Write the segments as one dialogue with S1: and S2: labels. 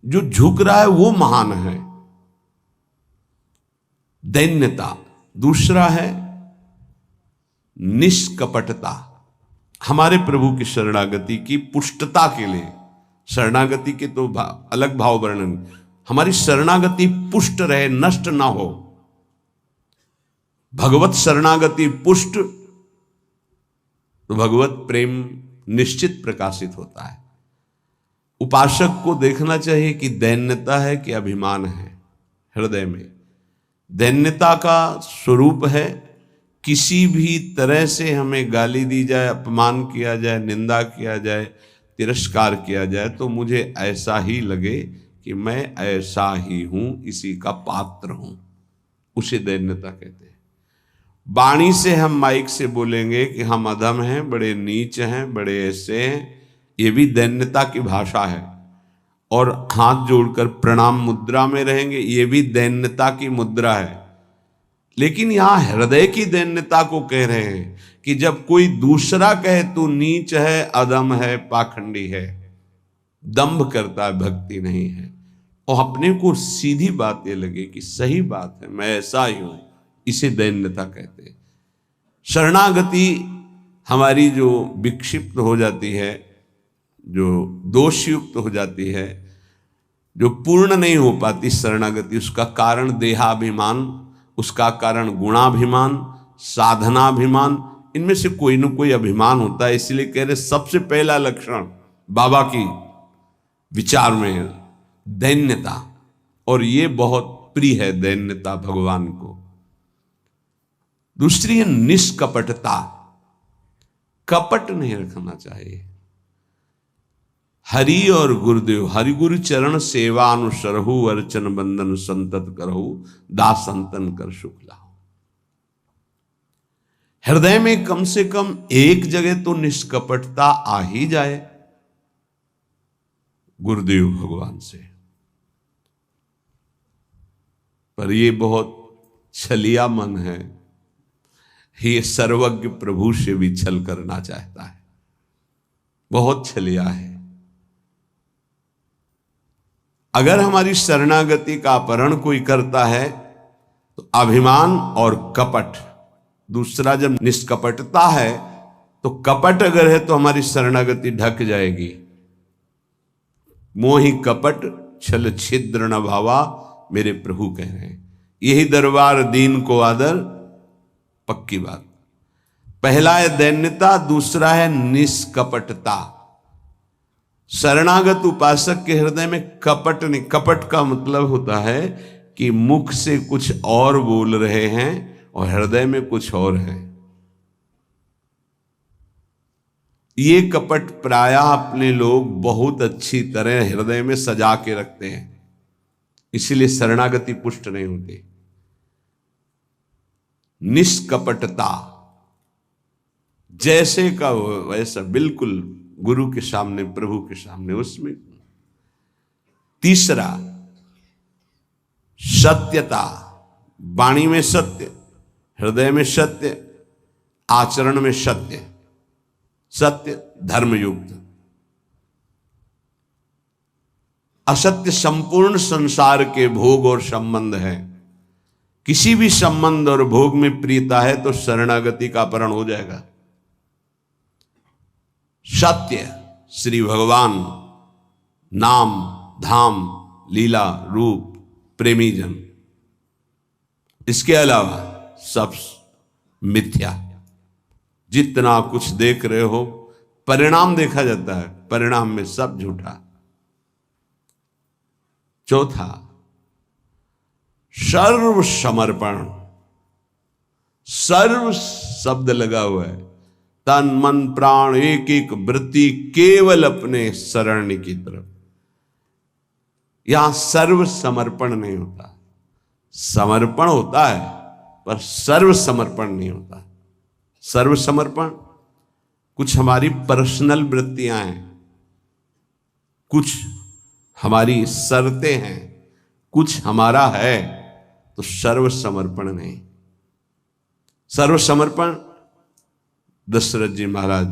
S1: जो झुक रहा है वो महान है, दैन्यता। दूसरा है निष्कपटता, हमारे प्रभु की शरणागति की पुष्टता के लिए। शरणागति के तो अलग भाव वर्णन, हमारी शरणागति पुष्ट रहे, नष्ट ना हो। भगवत शरणागति पुष्ट तो भगवत प्रेम निश्चित प्रकाशित होता है। उपासक को देखना चाहिए कि दैन्यता है कि अभिमान है हृदय में। दैन्यता का स्वरूप है किसी भी तरह से हमें गाली दी जाए, अपमान किया जाए, निंदा किया जाए, तिरस्कार किया जाए तो मुझे ऐसा ही लगे कि मैं ऐसा ही हूं, इसी का पात्र हूं, उसे दैन्यता कहते हैं। वाणी से हम माइक से बोलेंगे कि हम अधम हैं, बड़े नीच हैं, बड़े ऐसे हैं, ये भी दैन्यता की भाषा है। और हाथ जोड़कर प्रणाम मुद्रा में रहेंगे, ये भी दैन्यता की मुद्रा है। लेकिन यहां हृदय की दैन्यता को कह रहे हैं कि जब कोई दूसरा कहे तू नीच है, अधम है, पाखंडी है, दंभ करता है, भक्ति नहीं है, और अपने को सीधी बात ये लगे कि सही बात है, मैं ऐसा ही हूं, इसे दैन्यता कहते हैं। शरणागति हमारी जो विक्षिप्त हो जाती है, जो दोषयुक्त हो जाती है, जो पूर्ण नहीं हो पाती शरणागति, उसका कारण देहाभिमान, उसका कारण गुणाभिमान, साधनाभिमान, इनमें से कोई न कोई अभिमान होता है। इसलिए कह रहे सबसे पहला लक्षण बाबा की विचार में दैन्यता, और ये बहुत प्रिय है दैन्यता भगवान को। दूसरी है निष्कपटता, कपट नहीं रखना चाहिए। हरि और गुरुदेव, हरि गुरु चरण सेवा अनुसरहु, अर्चन बंदन संतत करहु, दास संतन कर सुख लाओ। हृदय में कम से कम एक जगह तो निष्कपटता आ ही जाए गुरुदेव भगवान से। पर ये बहुत छलिया मन है, ये सर्वज्ञ प्रभु से भी छल करना चाहता है, बहुत छलिया है। अगर हमारी शरणागति का अपहरण कोई करता है तो अभिमान और कपट, दूसरा जब निष्कपटता है तो कपट अगर है तो हमारी शरणागति ढक जाएगी। मोहि कपट छल छिद्र न भावा, मेरे प्रभु कह रहे हैं, यही दरबार दीन को आदर, पक्की बात। पहला है दैन्यता, दूसरा है निष्कपटता। शरणागत उपासक के हृदय में कपट नहीं, कपट का मतलब होता है कि मुख से कुछ और बोल रहे हैं और हृदय में कुछ और है। ये कपट प्रायः अपने लोग बहुत अच्छी तरह हृदय में सजा के रखते हैं, इसलिए शरणागति पुष्ट नहीं होती। निष्कपटता, जैसे का वैसा, बिल्कुल गुरु के सामने, प्रभु के सामने, उसमें। तीसरा सत्यता, वाणी में सत्य, हृदय में सत्य, आचरण में सत्य, सत्य धर्मयुक्त। असत्य संपूर्ण संसार के भोग और संबंध है। किसी भी संबंध और भोग में प्रियता है तो शरणागति का अपहरण हो जाएगा। सत्य श्री भगवान, नाम, धाम, लीला, रूप, प्रेमी जन, इसके अलावा सब मिथ्या। जितना कुछ देख रहे हो परिणाम देखा जाता है, परिणाम में सब झूठा। चौथा सर्व समर्पण, सर्व शब्द लगा हुआ है, तन मन प्राण एक एक वृत्ति केवल अपने शरण की तरफ। यहां सर्व समर्पण नहीं होता, समर्पण होता है पर सर्व समर्पण नहीं होता। सर्व समर्पण कुछ हमारी पर्सनल वृत्तियां हैं, कुछ हमारी शर्तें हैं, कुछ हमारा है, तो सर्व समर्पण नहीं। सर्व समर्पण दशरथ जी महाराज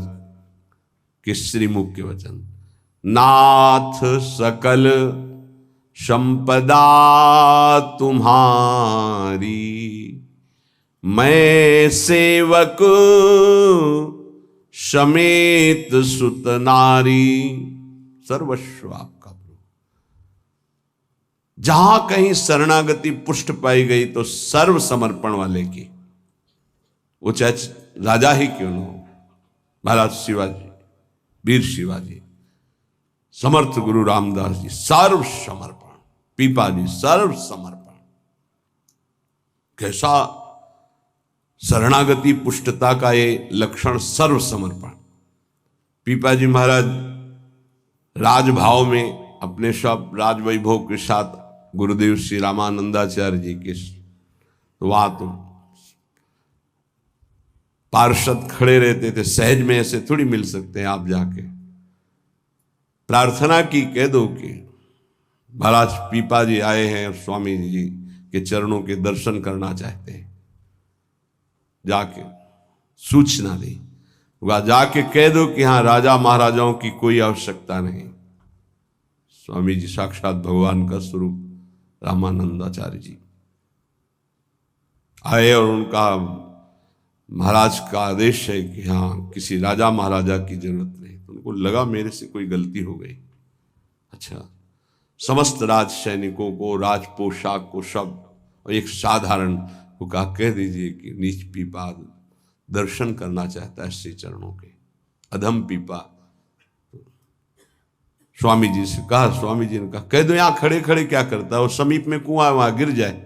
S1: के श्रीमुख के वचन, नाथ सकल संपदा तुम्हारी, मैं सेवक समेत सुत नारी, सर्वस्व आपका प्रभु। जहां कहीं शरणागति पुष्ट पाई गई तो सर्व समर्पण वाले की, वो चाहे राजा ही क्यों न हो, महाराज शिवाजी, वीर शिवाजी, समर्थ गुरु रामदास जी, सर्व समर्पण, पीपा जी सर्व समर्पण। कैसा शरणागति पुष्टता का ये लक्षण, सर्व समर्पण। पीपा जी महाराज राजभाव में अपने सब राज वैभव के साथ गुरुदेव श्री रामानंदाचार्य जी के, तो वहां तो पार्षद खड़े रहते थे, सहज में ऐसे थोड़ी मिल सकते हैं। आप जाके प्रार्थना की, कह दो कि महाराज पीपा जी आए हैं और स्वामी जी के चरणों के दर्शन करना चाहते हैं, जाके सूचना दी, वह जाके कह दो कि हाँ राजा महाराजाओं की कोई आवश्यकता नहीं। स्वामी जी साक्षात भगवान का स्वरूप रामानंदाचार्य जी आए और उनका महाराज का आदेश है कि हाँ किसी राजा महाराजा की जरूरत नहीं। तो उनको लगा मेरे से कोई गलती हो गई। अच्छा, समस्त राज सैनिकों को, राज पोशाक को, सब, और एक साधारण को कहा कह दीजिए कि नीच पीपा दर्शन करना चाहता है श्री चरणों के, अधम पीपा। स्वामी जी से कहा, स्वामी जी ने कहा कह दो यहां खड़े खड़े क्या करता है, और समीप में कुआं है वहां गिर जाए।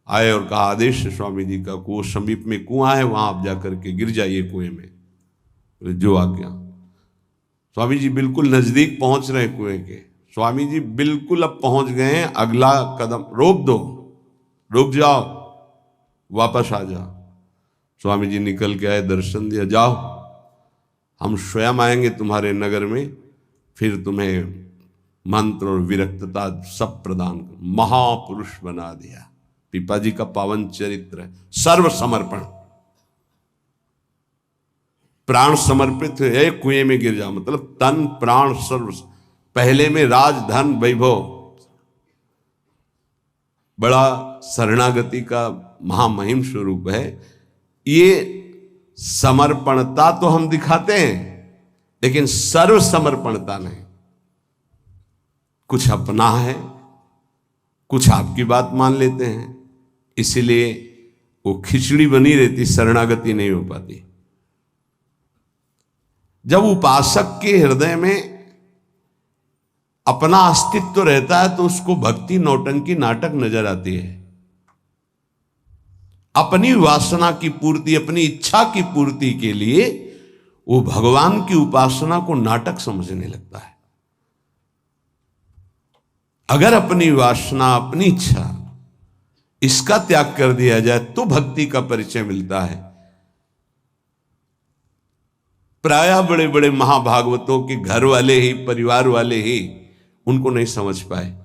S1: आए और कहा आदेश है स्वामी जी का, वो समीप में कुआं है वहां आप जाकर के गिर जाइए कुएं में, जो आज्ञा। स्वामी जी बिल्कुल नजदीक पहुंच रहे कुएं के, स्वामी जी बिल्कुल अब पहुंच गए हैं, अगला कदम रोक दो, रुक जाओ, वापस आ जाओ। स्वामी जी निकल के आए, दर्शन दिया, जाओ हम स्वयं आएंगे तुम्हारे नगर में, फिर तुम्हें मंत्र और विरक्तता सब प्रदान कर। महापुरुष बना दिया। पीपा जी का पावन चरित्र है, सर्व समर्पण, प्राण समर्पित है, कुएं में गिर जा, मतलब तन प्राण सर्व। पहले में राज धन वैभव, बड़ा शरणागति का महामहिम स्वरूप है। ये समर्पणता तो हम दिखाते हैं, लेकिन सर्व समर्पणता नहीं। कुछ अपना है, कुछ आपकी बात मान लेते हैं, इसीलिए वो खिचड़ी बनी रहती, शरणागति नहीं हो पाती। जब उपासक के हृदय में अपना अस्तित्व रहता है तो उसको भक्ति नौटंकी नाटक नजर आती है। अपनी वासना की पूर्ति, अपनी इच्छा की पूर्ति के लिए वो भगवान की उपासना को नाटक समझने लगता है। अगर अपनी वासना, अपनी इच्छा, इसका त्याग कर दिया जाए तो भक्ति का परिचय मिलता है। प्रायः बड़े बड़े महाभागवतों के घर वाले ही, परिवार वाले ही उनको नहीं समझ पाए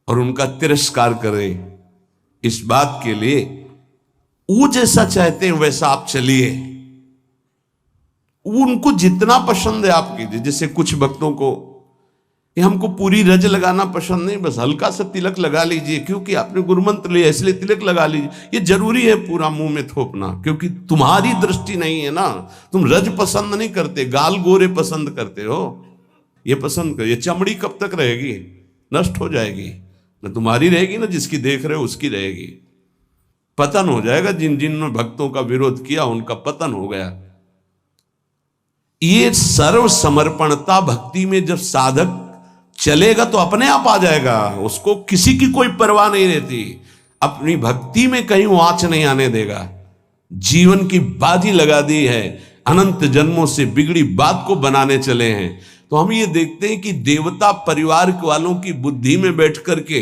S1: और उनका तिरस्कार करें। इस बात के लिए वो जैसा चाहते हैं वैसा आप चलिए, उनको जितना पसंद है आप कीजिए। जैसे कुछ भक्तों को कि हमको पूरी रज लगाना पसंद नहीं, बस हल्का सा तिलक लगा लीजिए, क्योंकि आपने गुरुमंत्र लिया इसलिए तिलक लगा लीजिए। ये जरूरी है पूरा मुंह में थोपना, क्योंकि तुम्हारी दृष्टि नहीं है ना, तुम रज पसंद नहीं करते, गाल गोरे पसंद करते हो। ये पसंद कर, ये चमड़ी कब तक रहेगी, नष्ट हो जाएगी, न तुम्हारी रहेगी ना जिसकी देख रहे हो उसकी रहेगी। पतन हो जाएगा। जिन जिन भक्तों का विरोध किया उनका पतन हो गया। ये सर्व समर्पणता भक्ति में जब साधक चलेगा तो अपने आप आ जाएगा, उसको किसी की कोई परवाह नहीं रहती। अपनी भक्ति में कहीं आंच नहीं आने देगा। जीवन की बाजी लगा दी है, अनंत जन्मों से बिगड़ी बात को बनाने चले हैं। तो हम ये देखते हैं कि देवता परिवार वालों की बुद्धि में बैठ करके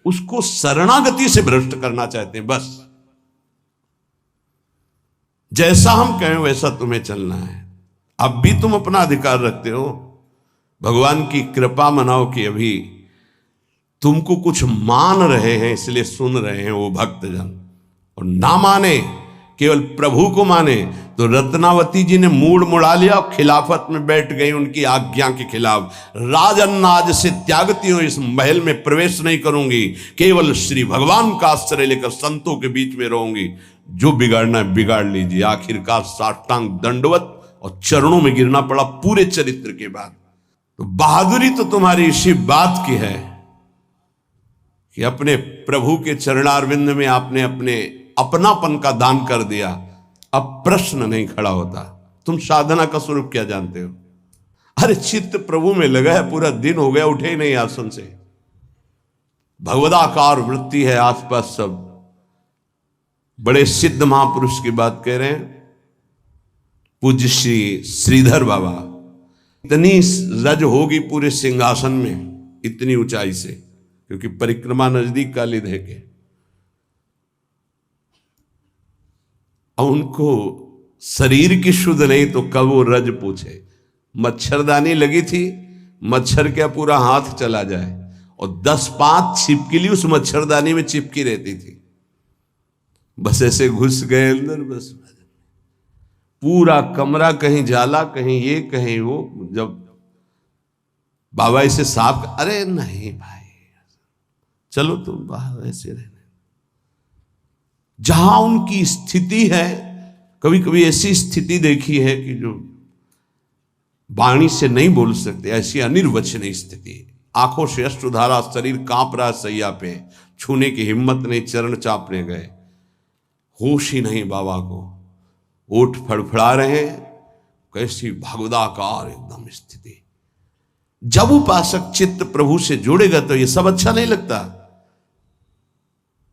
S1: उसको शरणागति से भ्रष्ट करना चाहते हैं। बस जैसा हम कहें वैसा तुम्हें चलना है। अब भी तुम अपना अधिकार रखते हो, भगवान की कृपा मनाओ कि अभी तुमको कुछ मान रहे हैं इसलिए सुन रहे हैं वो भक्तजन, और ना माने केवल प्रभु को माने, तो रत्नावती जी ने मूड मुड़ा लिया और खिलाफत में बैठ गई उनकी आज्ञा के खिलाफ। राजन्नाज से त्यागती हूं, इस महल में प्रवेश नहीं करूंगी, केवल श्री भगवान का आश्रय लेकर संतों के बीच में रहूंगी। जो बिगाड़ना है बिगाड़ लीजिए। आखिरकार साष्टांग दंडवत और चरणों में गिरना पड़ा पूरे चरित्र के बाद। तो बहादुरी तो तुम्हारी इसी बात की है कि अपने प्रभु के चरणारविंद में आपने अपने अपनापन का दान कर दिया। अब प्रश्न नहीं खड़ा होता, तुम साधना का स्वरूप क्या जानते हो? अरे चित्त प्रभु में लगा है, पूरा दिन हो गया उठे ही नहीं आसन से। भगवदाकार वृत्ति है आसपास सब। बड़े सिद्ध महापुरुष की बात कह रहे हैं, पूज्य श्री श्रीधर बाबा। इतनी रज होगी पूरे सिंहासन में, इतनी ऊंचाई से, क्योंकि परिक्रमा नजदीक काली दे के। अब उनको शरीर की शुद्ध नहीं तो कब वो रज पूछे। मच्छरदानी लगी थी, मच्छर क्या पूरा हाथ चला जाए, और 10-5 छिपकली उस मच्छरदानी में चिपकी रहती थी। बस ऐसे घुस गए अंदर, बस पूरा कमरा कहीं जाला, कहीं ये कहीं वो। जब बाबा इसे साफ, अरे नहीं भाई चलो तुम बाहर ऐसे रहने। जहां उनकी स्थिति है, कभी कभी ऐसी स्थिति देखी है कि जो वाणी से नहीं बोल सकते, ऐसी अनिर्वचनीय स्थिति। आंखों से अश्रुधारा, शरीर कांप रहा सैया पे, छूने की हिम्मत नहीं, चरण चापने गए, होश ही नहीं बाबा को, ओठ फड़फड़ा रहे हैं। कैसी भगवदाकार एकदम स्थिति। जब उपासक चित्त प्रभु से जुड़ेगा तो ये सब अच्छा नहीं लगता।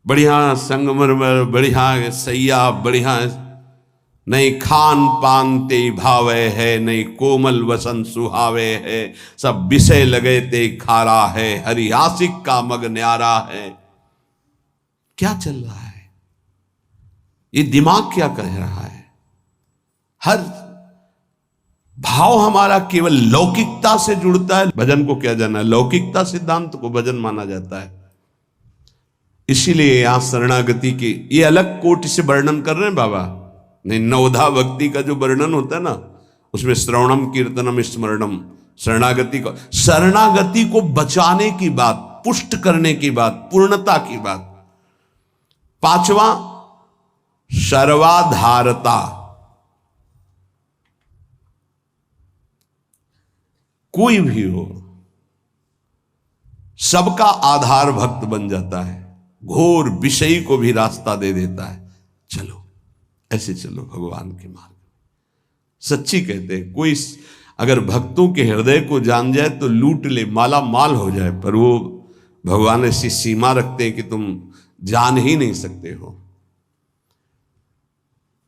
S1: बढ़िया संगमरमर, बढ़िया सैया, बढ़िया नहीं खान पान ते भावे है, नहीं कोमल वसन सुहावे है, सब विषय लगे ते खारा है, हरि आशिक का मग न्यारा है। क्या चल रहा है? ये दिमाग क्या कह रहा है? हर भाव हमारा केवल लौकिकता से जुड़ता है। भजन को क्या जाना है? लौकिकता सिद्धांत को भजन माना जाता है। इसीलिए यहां शरणागति की ये अलग कोटि से वर्णन कर रहे हैं बाबा। नहीं, नवधा भक्ति का जो वर्णन होता है ना, उसमें श्रवणम कीर्तनम स्मरणम, शरणागति को बचाने की बात, पुष्ट करने की बात, पूर्णता की बात। 5वां सर्वाधारता। कोई भी हो, सबका आधार भक्त बन जाता है, घोर विषयी को भी रास्ता दे देता है। चलो ऐसे चलो भगवान के मार्ग। सच्ची कहते हैं, कोई अगर भक्तों के हृदय को जान जाए तो लूट ले, माला माल हो जाए, पर वो भगवान ऐसी सीमा रखते हैं कि तुम जान ही नहीं सकते हो।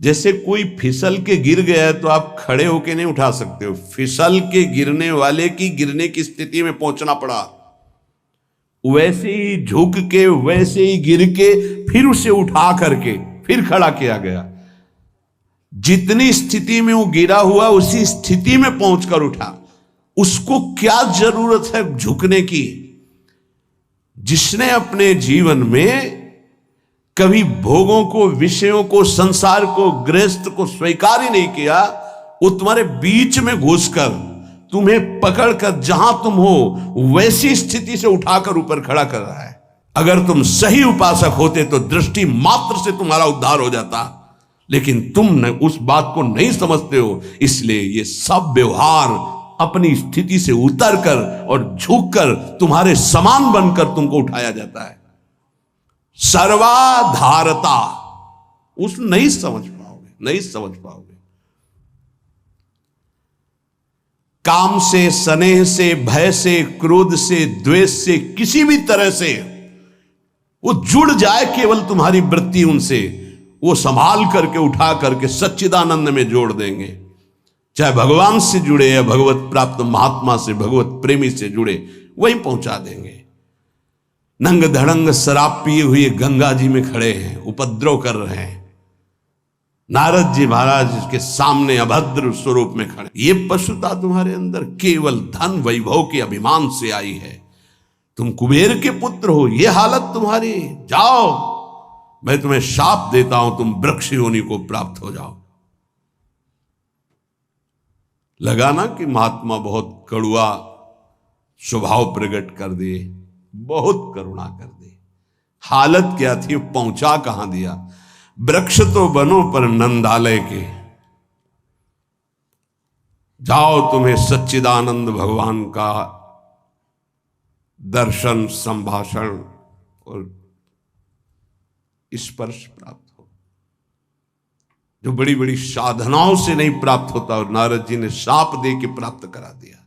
S1: जैसे कोई फिसल के गिर गया है तो आप खड़े होके नहीं उठा सकते हो, फिसल के गिरने वाले की गिरने की स्थिति में पहुंचना पड़ा। वैसे ही झुक के, वैसे ही गिर के, फिर उसे उठा करके फिर खड़ा किया गया। जितनी स्थिति में वो गिरा हुआ, उसी स्थिति में पहुंचकर उठा। उसको क्या जरूरत है झुकने की? जिसने अपने जीवन में कभी भोगों को, विषयों को, संसार को, गृहस्थ को स्वीकार ही नहीं किया, वो तुम्हारे बीच में घुसकर तुम्हें पकड़कर जहां तुम हो वैसी स्थिति से उठाकर ऊपर खड़ा कर रहा है। अगर तुम सही उपासक होते तो दृष्टि मात्र से तुम्हारा उद्धार हो जाता, लेकिन तुम उस बात को नहीं समझते हो। इसलिए ये सब व्यवहार अपनी स्थिति से उतरकर और झुककर तुम्हारे समान बनकर तुमको उठाया जाता है। सर्वाधारता उस नहीं समझ पाओगे, नहीं समझ पाओगे। काम से, स्नेह से, भय से, क्रोध से, द्वेष से, किसी भी तरह से वो जुड़ जाए केवल तुम्हारी वृत्ति उनसे, वो संभाल करके उठा करके सच्चिदानंद में जोड़ देंगे। चाहे भगवान से जुड़े या भगवत प्राप्त महात्मा से, भगवत प्रेमी से जुड़े, वहीं पहुंचा देंगे। नंग धड़ंग शराब पिए हुए गंगा जी में खड़े हैं, उपद्रव कर रहे हैं। नारद जी महाराज के सामने अभद्र स्वरूप में खड़े। ये पशुता तुम्हारे अंदर केवल धन वैभव के अभिमान से आई है। तुम कुबेर के पुत्र हो, ये हालत तुम्हारी। जाओ मैं तुम्हें शाप देता हूं, तुम वृक्ष योनि को प्राप्त हो जाओ। लगा ना कि महात्मा बहुत कड़ुआ स्वभाव प्रकट कर दिए, बहुत करुणा कर दी। हालत क्या थी, पहुंचा कहां दिया। वृक्ष तो बनो पर नंदालय के, जाओ तुम्हें सच्चिदानंद भगवान का दर्शन, संभाषण और स्पर्श प्राप्त हो, जो बड़ी बड़ी साधनाओं से नहीं प्राप्त होता। और नारद जी ने शाप दे के प्राप्त करा दिया।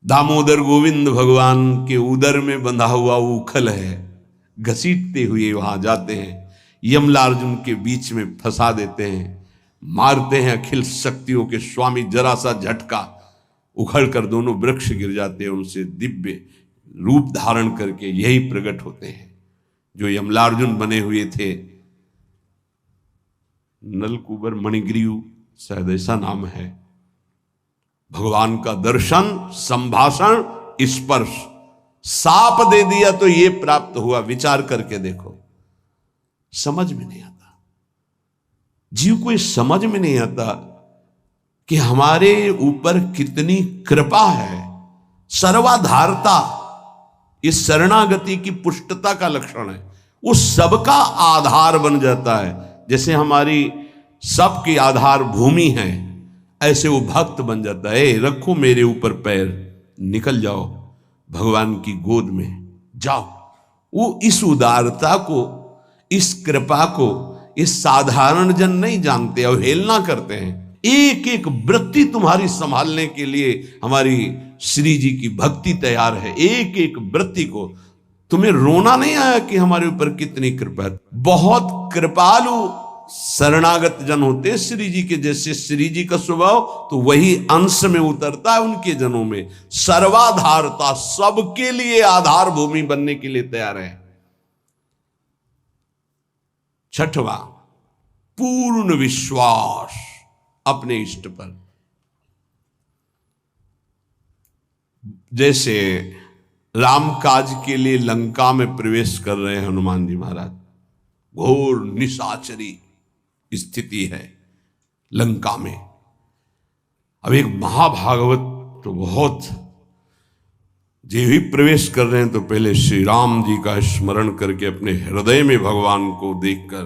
S1: दामोदर गोविंद भगवान के उदर में बंधा हुआ उखल है, घसीटते हुए वहां जाते हैं, यमलार्जुन के बीच में फंसा देते हैं, मारते हैं अखिल शक्तियों के स्वामी। जरा सा झटका, उखड़ कर दोनों वृक्ष गिर जाते हैं। उनसे दिव्य रूप धारण करके यही प्रकट होते हैं जो यमलार्जुन बने हुए थे। नलकुबर मणिग्रीव शायद ऐसा नाम है। भगवान का दर्शन, संभाषण, स्पर्श, साप दे दिया तो ये प्राप्त हुआ। विचार करके देखो, समझ में नहीं आता, जीव को समझ में नहीं आता कि हमारे ऊपर कितनी कृपा है। सर्वाधारता इस शरणागति की पुष्टता का लक्षण है। वो सबका आधार बन जाता है। जैसे हमारी सबकी आधार भूमि है, ऐसे वो भक्त बन जाता है। रखो मेरे ऊपर पैर, निकल जाओ भगवान की गोद में जाओ। वो इस उदारता को, इस कृपा को इस साधारण जन नहीं जानते, अवहेलना करते हैं। एक एक वृत्ति तुम्हारी संभालने के लिए हमारी श्री जी की भक्ति तैयार है। एक एक वृत्ति को तुम्हें रोना नहीं आया कि हमारे ऊपर कितनी कृपा है। बहुत कृपालु शरणागत जन होते हैं श्री जी के। जैसे श्री जी का स्वभाव तो वही अंश में उतरता है उनके जनों में। सर्वाधारता, सबके लिए आधार भूमि बनने के लिए तैयार है। छठवां, पूर्ण विश्वास अपने इष्ट पर। जैसे राम काज के लिए लंका में प्रवेश कर रहे हैं हनुमान जी महाराज, घोर निशाचरी स्थिति है लंका में। अब एक महाभागवत तो बहुत, जो भी प्रवेश कर रहे हैं तो पहले श्री राम जी का स्मरण करके अपने हृदय में भगवान को देखकर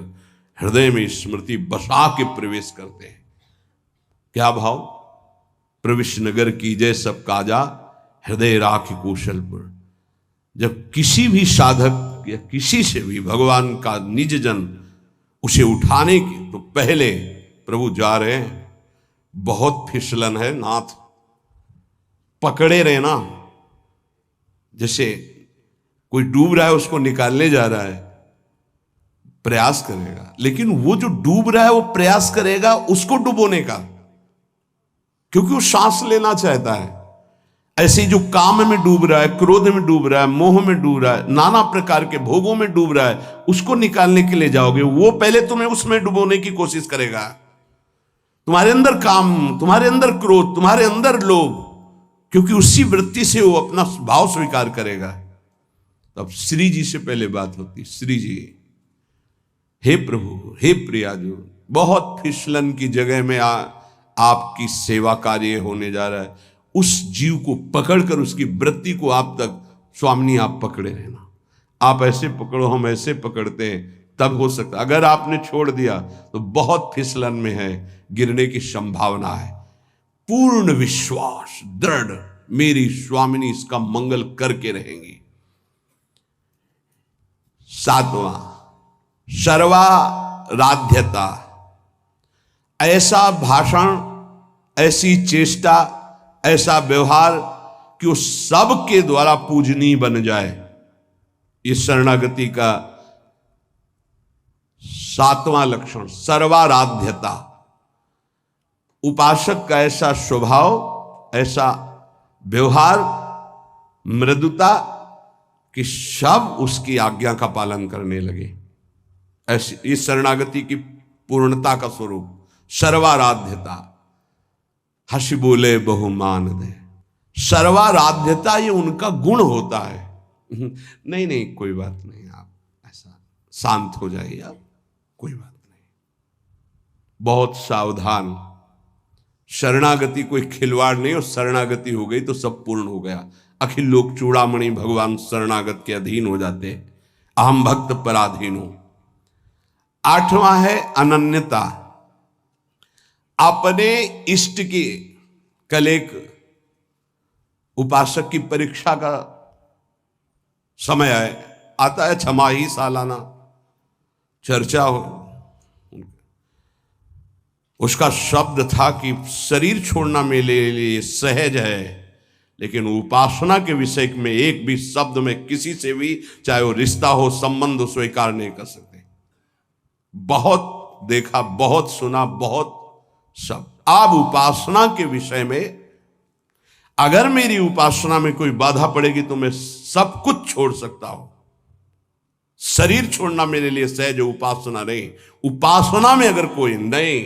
S1: हृदय में स्मृति बसा के प्रवेश करते हैं। क्या भाव? प्रविश नगर की जय सब काजा, हृदय राखि कौशलपुर। जब किसी भी साधक या किसी से भी भगवान का निज जन उसे उठाने की, तो पहले प्रभु जा रहे हैं, बहुत फिसलन है नाथ, पकड़े रहना। जैसे कोई डूब रहा है उसको निकालने जा रहा है, प्रयास करेगा, लेकिन वो जो डूब रहा है वो प्रयास करेगा उसको डुबोने का, क्योंकि वो सांस लेना चाहता है। ऐसे जो काम में डूब रहा है, क्रोध में डूब रहा है, मोह में डूब रहा है, नाना प्रकार के भोगों में डूब रहा है, उसको निकालने के लिए जाओगे, वो पहले तुम्हें उसमें डुबोने की कोशिश करेगा। तुम्हारे अंदर काम, तुम्हारे अंदर क्रोध, तुम्हारे अंदर लोभ, क्योंकि उसी वृत्ति से वो अपना भाव स्वीकार करेगा। तब श्री जी से पहले बात होती, श्री जी, हे प्रभु, हे प्रियाजू, बहुत फिसलन की जगह में आपकी सेवा कार्य होने जा रहा है। उस जीव को पकड़कर उसकी वृत्ति को आप तक, स्वामिनी आप पकड़े रहना। आप ऐसे पकड़ो, हम ऐसे पकड़ते हैं, तब हो सकता। अगर आपने छोड़ दिया तो बहुत फिसलन में है, गिरने की संभावना है। पूर्ण विश्वास, दृढ़, मेरी स्वामिनी इसका मंगल करके रहेंगी। सातवां, सर्वाराध्यता। ऐसा भाषण, ऐसी चेष्टा, ऐसा व्यवहार कि वो सबके द्वारा पूजनीय बन जाए। ये शरणागति का सातवां लक्षण, सर्वाराध्यता। उपासक का ऐसा स्वभाव, ऐसा व्यवहार, मृदुता कि सब उसकी आज्ञा का पालन करने लगे। ऐसी इस शरणागति की पूर्णता का स्वरूप सर्वाराध्यता। हंस बोले बहुमान दे। सर्वाराध्यता ये उनका गुण होता है। नहीं नहीं, कोई बात नहीं, आप शांत हो जाइए आप, कोई बात नहीं। बहुत सावधान, शरणागति कोई खिलवाड़ नहीं, और शरणागति हो गई तो सब पूर्ण हो गया। अखिल लोक चूड़ामणि भगवान शरणागत के अधीन हो जाते, अहम भक्त पराधीन हो। आठवां है अनन्यता। अपने इष्ट की, कल एक उपासक की परीक्षा का समय आता है, छमाही सालाना चर्चा हो, उसका शब्द था कि शरीर छोड़ना मेरे लिए सहज है, लेकिन उपासना के विषय में एक भी शब्द में किसी से भी, चाहे वो रिश्ता हो, संबंध, स्वीकार नहीं कर सकते। बहुत देखा, बहुत सुना, बहुत शब्द। अब उपासना के विषय में अगर मेरी उपासना में कोई बाधा पड़ेगी तो मैं सब कुछ छोड़ सकता हूं। शरीर छोड़ना मेरे लिए सहज, उपासना नहीं। उपासना में अगर कोई नहीं,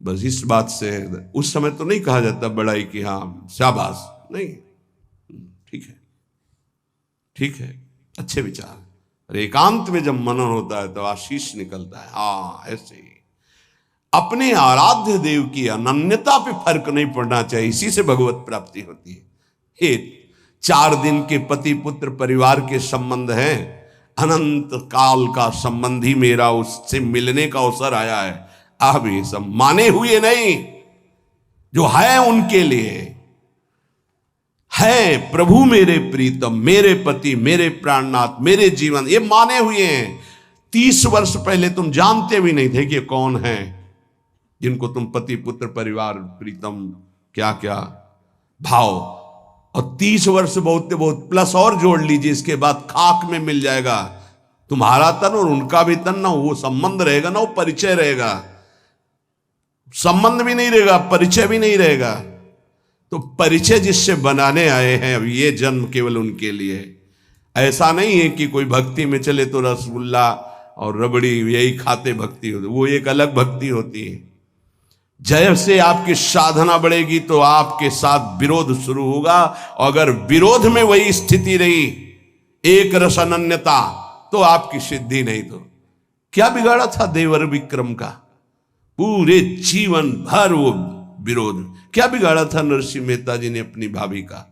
S1: बस इस बात से उस समय तो नहीं कहा जाता बड़ाई कि हाँ शाबाश, नहीं, ठीक है, ठीक है, अच्छे विचार। अरे एकांत में जब मनन होता है तो आशीष निकलता है। हाँ, ऐसे ही अपने आराध्य देव की अनन्यता पे फर्क नहीं पड़ना चाहिए, इसी से भगवत प्राप्ति होती है। हे 4 दिन के पति पुत्र परिवार के संबंध हैं, अनंत काल का संबंधी मेरा उससे मिलने का अवसर आया है। अब ये सब माने हुए नहीं, जो है उनके लिए है। प्रभु मेरे प्रीतम, मेरे पति, मेरे प्राणनाथ, मेरे जीवन, ये माने हुए हैं। 30 वर्ष पहले तुम जानते भी नहीं थे कि कौन है जिनको तुम पति पुत्र परिवार प्रीतम क्या क्या भाव, और 30 वर्ष बहुत बहुत प्लस और जोड़ लीजिए, इसके बाद खाक में मिल जाएगा तुम्हारा तन और उनका भी तन। ना वो संबंध रहेगा, ना वो परिचय रहेगा। संबंध भी नहीं रहेगा, परिचय भी नहीं रहेगा। तो परिचय जिससे बनाने आए हैं, अब ये जन्म केवल उनके लिए। ऐसा नहीं है कि कोई भक्ति में चले तो रसगुल्ला और रबड़ी यही खाते भक्ति होती, वो एक अलग भक्ति होती है। जैसे आपकी साधना बढ़ेगी तो आपके साथ विरोध शुरू होगा, और अगर विरोध में वही स्थिति रही, एक रस अनन्यता, तो आपकी सिद्धि नहीं। तो क्या बिगाड़ा था देवर विक्रम का? पूरे जीवन भर वो विरोध। क्या बिगाड़ा था नरसिंह मेहता जी ने अपनी भाभी का?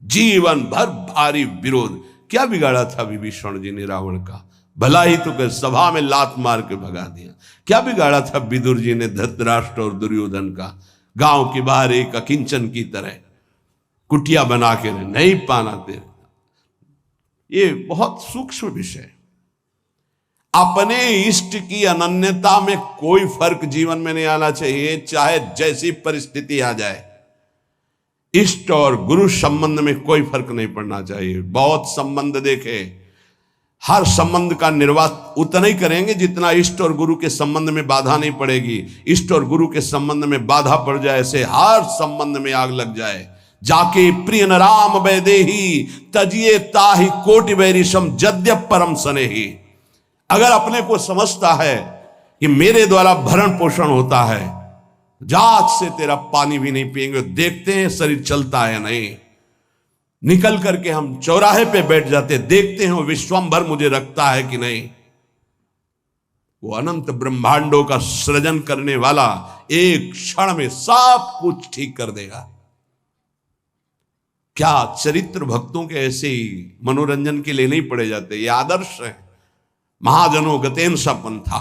S1: जीवन भर भारी विरोध। क्या बिगाड़ा था विभीषण जी ने रावण का? भला ही तो कर सभा में लात मार के भगा दिया। क्या बिगाड़ा था विदुर जी ने धृतराष्ट्र और दुर्योधन का? गांव के बाहर एक अकिंचन की तरह कुटिया बना के नहीं पाना दे। ये बहुत सूक्ष्म विषय। अपने इष्ट की अनन्यता में कोई फर्क जीवन में नहीं आना चाहिए, चाहे जैसी परिस्थिति आ जाए। इष्ट और गुरु संबंध में कोई फर्क नहीं पड़ना चाहिए। बहुत संबंध देखे, हर संबंध का निर्वाह उतना ही करेंगे जितना इष्ट और गुरु के संबंध में बाधा नहीं पड़ेगी। इष्ट और गुरु के संबंध में बाधा पड़ जाए से हर संबंध में आग लग जाए। जाके प्रिय न राम वैदेही, तजिए ताहि कोटि वैरिशम जद्यप परम सनेही। अगर अपने को समझता है कि मेरे द्वारा भरण पोषण होता है, जात से तेरा पानी भी नहीं पिएंगे, देखते हैं शरीर चलता है या नहीं। निकल करके हम चौराहे पे बैठ जाते, देखते हैं वो विश्वंभर मुझे रखता है कि नहीं। वो अनंत ब्रह्मांडों का सृजन करने वाला एक क्षण में सब कुछ ठीक कर देगा। क्या चरित्र भक्तों के ऐसे ही मनोरंजन के लिए नहीं पड़े जाते? ये आदर्श है। महाजनों गतेन सा पंथा।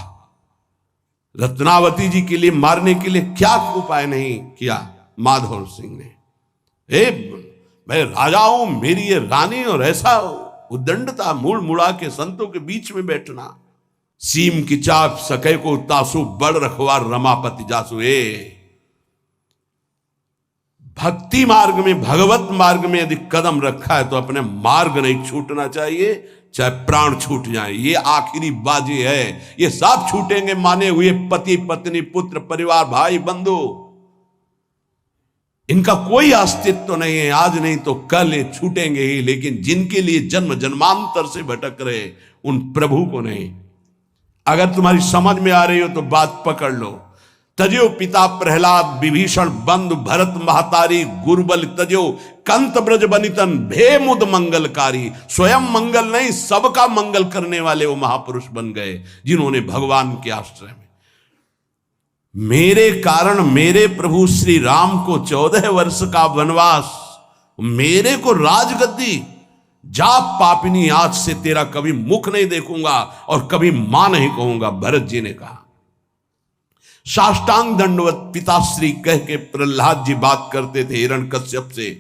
S1: रत्नावती जी के लिए मारने के लिए क्या उपाय नहीं किया माधव सिंह ने। मैं राजा हूं, मेरी ये रानी, और ऐसा उद्दंडता, मुड़ मुड़ा के संतों के बीच में बैठना। सीम की चाप सके को तासु, बड़ रखवार रमापति जासु। भक्ति मार्ग में, भगवत मार्ग में यदि कदम रखा है तो अपने मार्ग नहीं छूटना चाहिए, चाहे प्राण छूट जाए। ये आखिरी बाजी है। ये सब छूटेंगे माने हुए पति पत्नी पुत्र परिवार भाई बंधु, इनका कोई अस्तित्व तो नहीं है। आज नहीं तो कल ये छूटेंगे ही, लेकिन जिनके लिए जन्म जन्मांतर से भटक रहे उन प्रभु को नहीं। अगर तुम्हारी समझ में आ रही हो तो बात पकड़ लो। तजो पिता प्रहलाद विभीषण बंधु भरत महतारी गुरुबल तजो कंत ब्रज बनितन भे मुद मंगलकारी। स्वयं मंगल नहीं, सबका मंगल करने वाले वो महापुरुष बन गए जिन्होंने भगवान के आश्रय में मेरे कारण मेरे प्रभु श्री राम को 14 वर्ष का वनवास, मेरे को राजगद्दी, जा पापिनी आज से तेरा कभी मुख नहीं देखूंगा और कभी मां नहीं कहूंगा, भरत जी ने कहा। साष्टांग दंडवत पिताश्री कह के प्रहलाद जी बात करते थे हिरण्यकश्यप से,